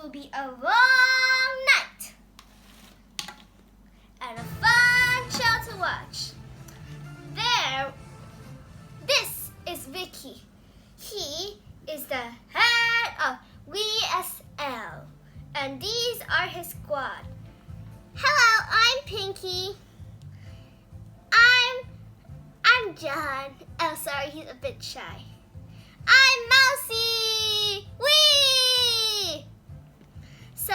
will be a long night and a fun show to watch. This is Vicky. He is the head of WSL, and these are his squad. Hello, I'm Pinky. I'm John. Oh, sorry, he's a bit shy. I'm Mousy. Whee! So,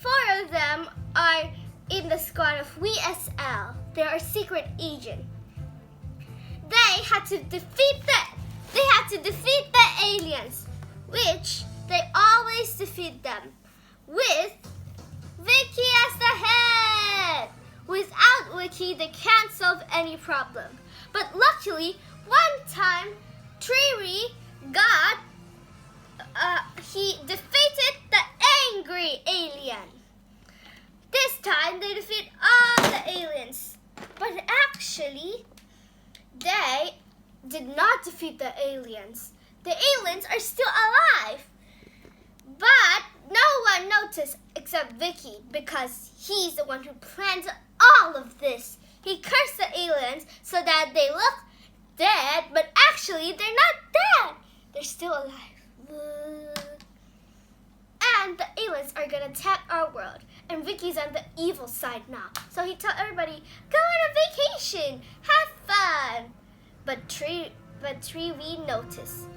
4 of them are in the squad of WSL. They are secret agents. They had to defeat the aliens, which they always defeat them with Vicky as the head. Without Vicky, they can't solve any problem. But luckily, one time, Triri he defeated the angry alien. This time, they defeat all the aliens. But actually, they did not defeat the aliens. The aliens are still alive. But no one noticed except Vicky because he's the one who planned all of this. He cursed the aliens so that they look dead, but actually they're not dead. They're still alive. And the aliens are gonna attack our world. And Vicky's on the evil side now. So he told everybody, go on a vacation, have fun. But Tree noticed,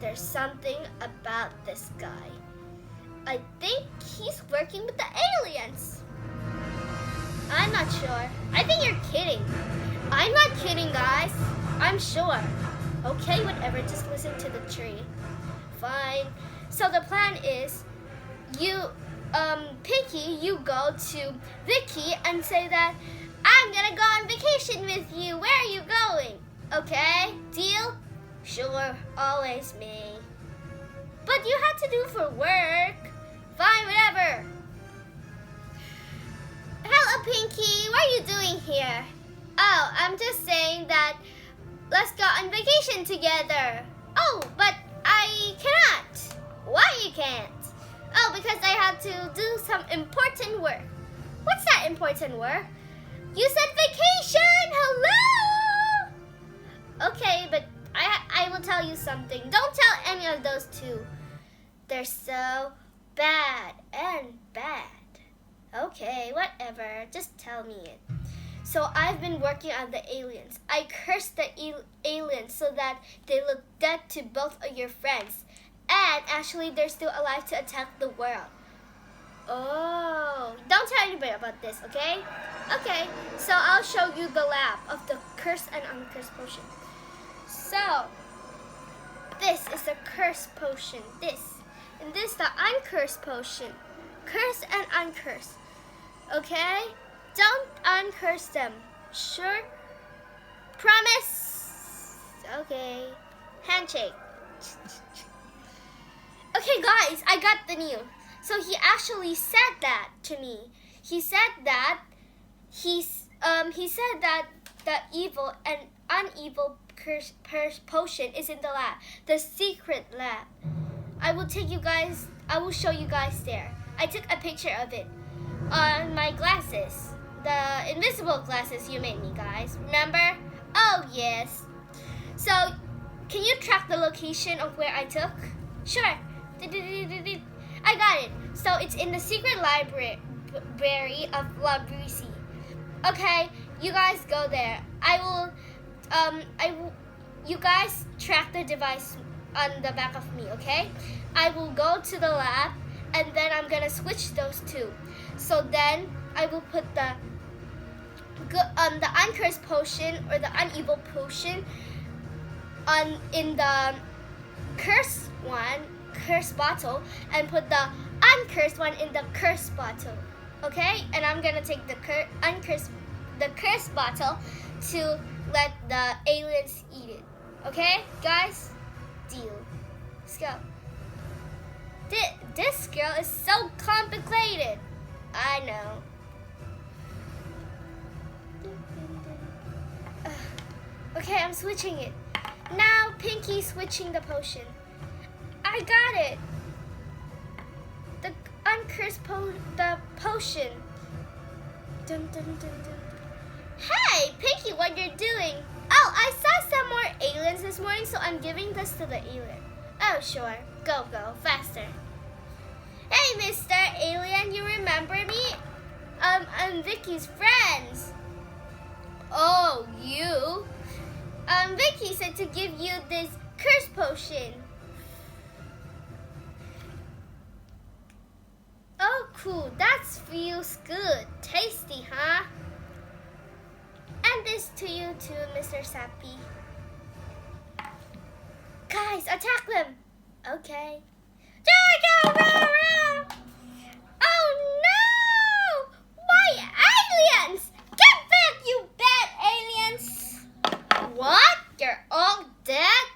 there's something about this guy. I think he's working with the aliens. I'm not sure. I think you're kidding. I'm not kidding, guys. I'm sure. Okay, whatever. Just listen to the tree. Fine. So the plan is, Pinky, you go to Vicky and say that I'm gonna go on vacation with you. Where are you going? Okay, deal? Sure, always me. But you had to do for work. Fine, whatever. Hello, Pinky. What are you doing here? Oh, I'm just saying that let's go on vacation together. Oh, but I cannot. Why you can't? Oh, because I have to do some important work. What's that important work? You said vacation. Hello. Okay, but I will tell you something. Don't tell any of those two. They're so bad and bad. Okay, whatever. Just tell me it. So I've been working on the aliens. I cursed the aliens so that they look dead to both of your friends. And actually, they're still alive to attack the world. Oh, don't tell anybody about this, okay? Okay, so I'll show you the lab of the cursed and uncursed potion. So, this is the cursed potion. And this the uncursed potion. Cursed and uncursed. Okay? Don't uncurse them. Sure? Promise? Okay. Handshake. Okay, guys, I got the news. So he actually said that to me. He said that the evil and unevil curse potion is in the lab, the secret lab. I will show you guys there. I took a picture of it on my glasses, the invisible glasses you made me, guys. Remember? Oh yes. So can you track the location of where I took? Sure. I got it. So it's in the secret library of Labrisi. Okay, you guys go there. You guys track the device on the back of me, okay? I will go to the lab and then I'm gonna switch those two. So then I will put the uncursed potion or the unevil potion in the cursed bottle, and put the uncursed one in the cursed bottle. Okay? And I'm gonna take the cursed bottle to let the aliens eat it. Okay, guys? Deal. Let's go. This girl is so complicated. I know. Okay, I'm switching it. Now Pinky's switching the potion. I got it. the potion. Dun, dun, dun, dun. Hey, Pinky, what you're doing? Oh, I saw some more aliens this morning, so I'm giving this to the alien. Oh, sure. Go, faster. Hey, Mr. Alien, you remember me? I'm Vicky's friends. Oh, you? Vicky said to give you this curse potion. Oh, cool. That feels good. Tasty, huh? And this to you too, Mr. Sappy. Guys, attack them. Okay. Oh no! Why aliens? Get back, you bad aliens! What? You're all dead?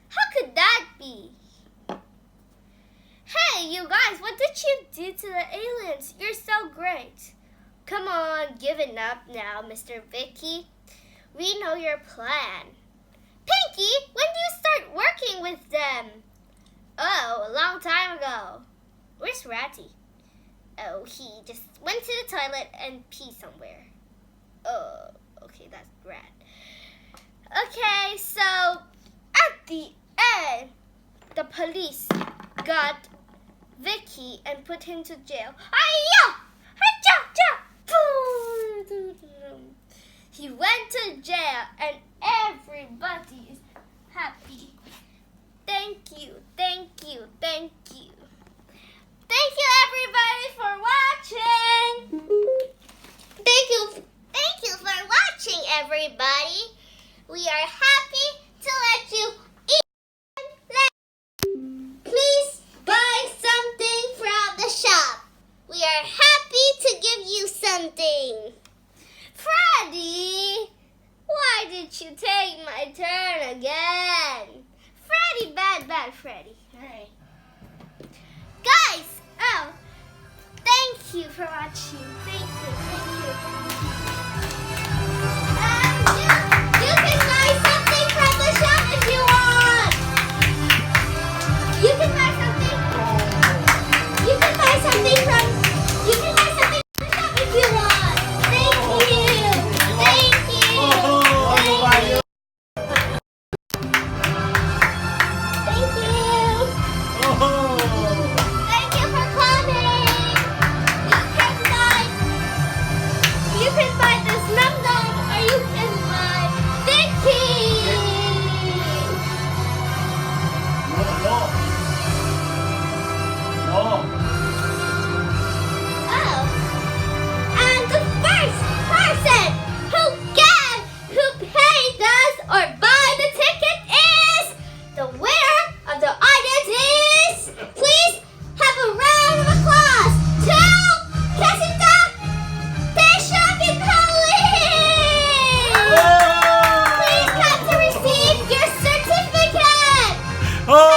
How could that be? Hey, you guys, what did you do to the aliens? You're so great. Come on, give it up now, Mr. Vicky. We know your plan. Pinky, when do you start working with them? Oh, a long time ago. Where's Ratty? Oh, he just went to the toilet and peed somewhere. Oh, okay, that's Rat. Okay, so at the end, the police got Vicky and put him to jail. He went to jail and everybody is happy. Thank you. Thank you everybody for watching. Thank you for watching everybody. We are happy to let you eat. Please buy something from the shop. We are happy to give you something. Freddy, why did you take my turn again? Freddy, bad Freddy. Alright. Guys, thank you for watching. Thank you.